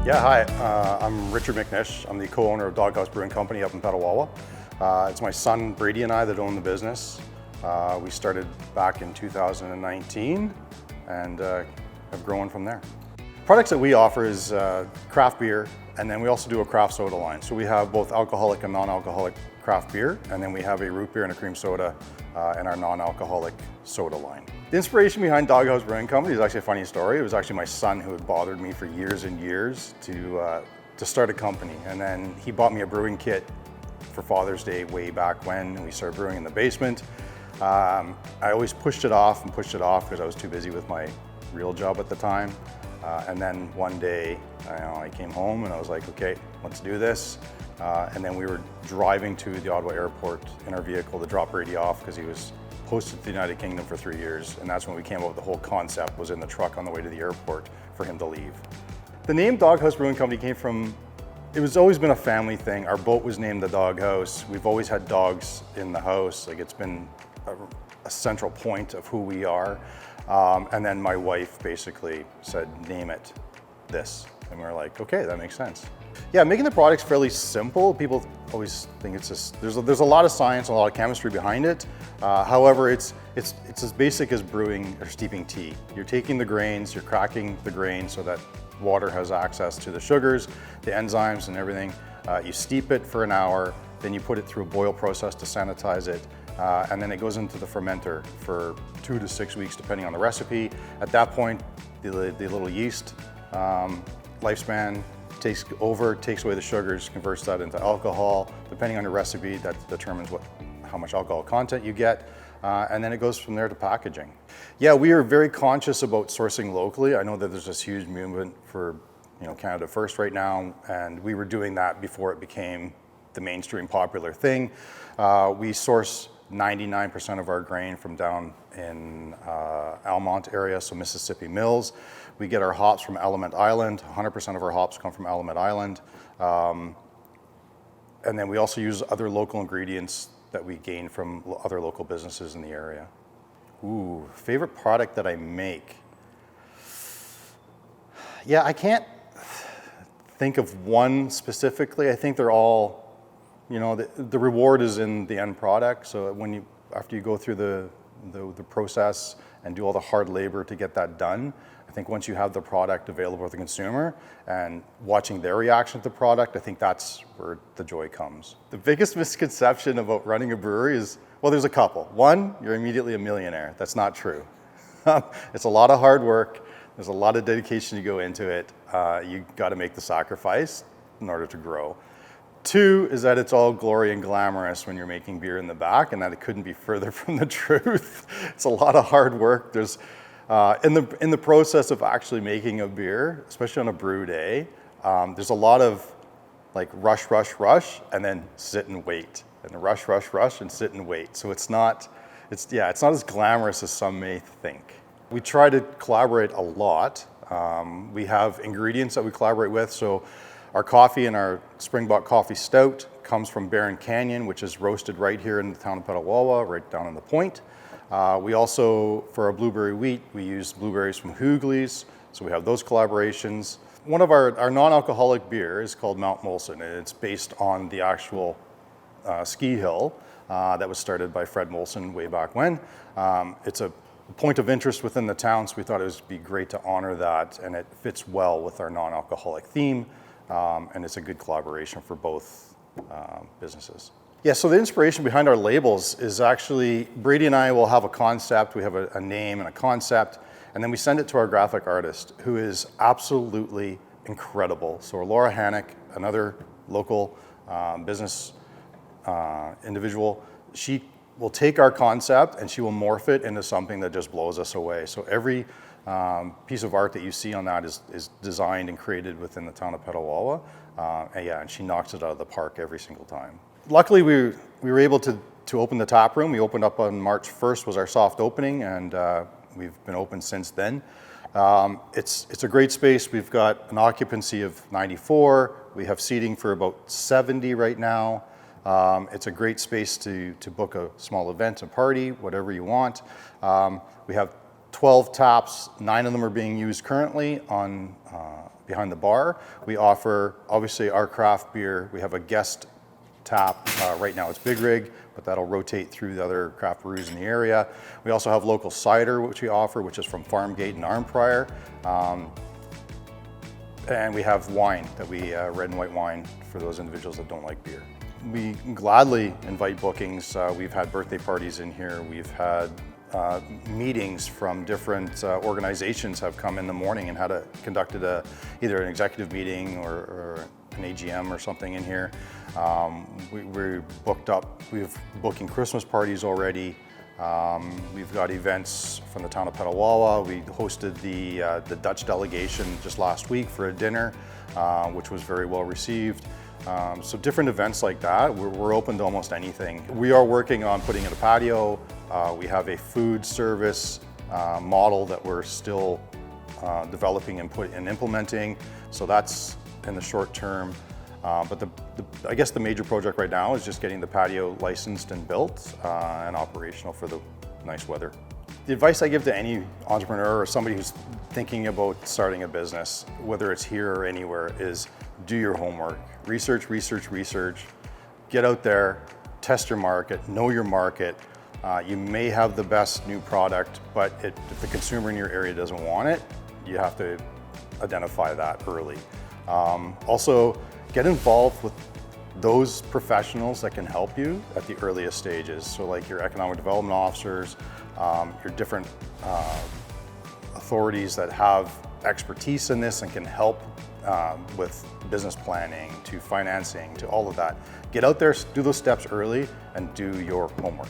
Yeah, hi, I'm Richard McNish. I'm the co-owner of Doghouse Brewing Company up in Petawawa. It's my son Brady and I that own the business. We started back in 2019 and have grown from there. Products that we offer is craft beer, and then we also do a craft soda line. So we have both alcoholic and non-alcoholic craft beer, and then we have a root beer and a cream soda in our non-alcoholic soda line. The inspiration behind Doghouse Brewing Company is actually a funny story. It was actually my son who had bothered me for years and years to start a company, and then he bought me a brewing kit for Father's Day way back when we started brewing in the basement. I always pushed it off because I was too busy with my real job at the time. And then one day, I came home and I was like, okay, let's do this. And then we were driving to the Ottawa airport in our vehicle to drop Brady off because he was posted to the United Kingdom for 3 years. And that's when we came up with the whole concept, was in the truck on the way to the airport for him to leave. The name Doghouse Brewing Company came from, it was always been a family thing. Our boat was named the Doghouse. We've always had dogs in the house. Like, it's been a central point of who we are. And then my wife basically said, name it this. And we were like, okay, that makes sense. Yeah, making the product's fairly simple. People always think it's just, there's a lot of science and a lot of chemistry behind it. However, it's as basic as brewing or steeping tea. You're taking the grains, you're cracking the grains so that water has access to the sugars, the enzymes and everything. You steep it for an hour, then you put it through a boil process to sanitize it. And then it goes into the fermenter for 2 to 6 weeks, depending on the recipe. At that point, the little yeast lifespan takes away the sugars, converts that into alcohol. Depending on your recipe, that determines how much alcohol content you get. And then it goes from there to packaging. Yeah, we are very conscious about sourcing locally. I know that there's this huge movement for Canada First right now, and we were doing that before it became the mainstream popular thing. We source 99% of our grain from down in Almont area, so Mississippi Mills. We get our hops from Element Island. 100% of our hops come from Element Island. And then we also use other local ingredients that we gain from other local businesses in the area. Ooh, favorite product that I make. Yeah, I can't think of one specifically. I think they're all, the reward is in the end product. So after you go through the process and do all the hard labor to get that done, I think once you have the product available to the consumer and watching their reaction to the product, I think that's where the joy comes. The biggest misconception about running a brewery is, well, there's a couple. One, you're immediately a millionaire. That's not true. It's a lot of hard work. There's a lot of dedication to go into it. You got to make the sacrifice in order to grow. Two is that it's all glory and glamorous when you're making beer in the back, and that it couldn't be further from the truth. It's a lot of hard work. There's in the process of actually making a beer, especially on a brew day, there's a lot of like rush, and then sit and wait, and rush, and sit and wait. So it's not as glamorous as some may think. We try to collaborate a lot. We have ingredients that we collaborate with. So our coffee and our Springbok Coffee Stout comes from Barron Canyon, which is roasted right here in the town of Petawawa, right down in the point. We also, for our blueberry wheat, we use blueberries from Hoogley's, so we have those collaborations. One of our non-alcoholic beer is called Mount Molson, and it's based on the actual ski hill that was started by Fred Molson way back when. It's a point of interest within the town, so we thought it would be great to honor that, and it fits well with our non-alcoholic theme, and it's a good collaboration for both businesses. Yeah, so the inspiration behind our labels is actually, Brady and I will have a concept, we have a name and a concept, and then we send it to our graphic artist, who is absolutely incredible. So Laura Hannock, another local business individual, she will take our concept and she will morph it into something that just blows us away. So every piece of art that you see on that is designed and created within the town of Petawawa, and she knocks it out of the park every single time. Luckily, we were able to open the tap room. We opened up on March 1st was our soft opening, and we've been open since then. It's a great space. We've got an occupancy of 94. We have seating for about 70 right now. It's a great space to book a small event, a party, whatever you want. We have 12 taps, 9 of them are being used currently on behind the bar. We offer, obviously, our craft beer. We have a guest tap. Right now it's Big Rig, but that'll rotate through the other craft breweries in the area. We also have local cider, which we offer, which is from Farmgate and Armprior. And we have wine that we, red and white wine for those individuals that don't like beer. We gladly invite bookings. We've had birthday parties in here. We've had meetings from different organizations have come in the morning and conducted either an executive meeting or an AGM or something in here. We're booked up. We're booking Christmas parties already. We've got events from the town of Petawawa. We hosted the Dutch delegation just last week for a dinner, which was very well received. So different events like that, we're open to almost anything. We are working on putting in a patio. We have a food service model that we're still developing and implementing. So that's in the short term. But I guess the major project right now is just getting the patio licensed and built and operational for the nice weather. The advice I give to any entrepreneur or somebody who's thinking about starting a business, whether it's here or anywhere, is do your homework. Research, research, research. Get out there, test your market, know your market. You may have the best new product, but if the consumer in your area doesn't want it, you have to identify that early. Also, get involved with those professionals that can help you at the earliest stages. So like your economic development officers, your different authorities that have expertise in this and can help with business planning to financing to all of that. Get out there, do those steps early and do your homework.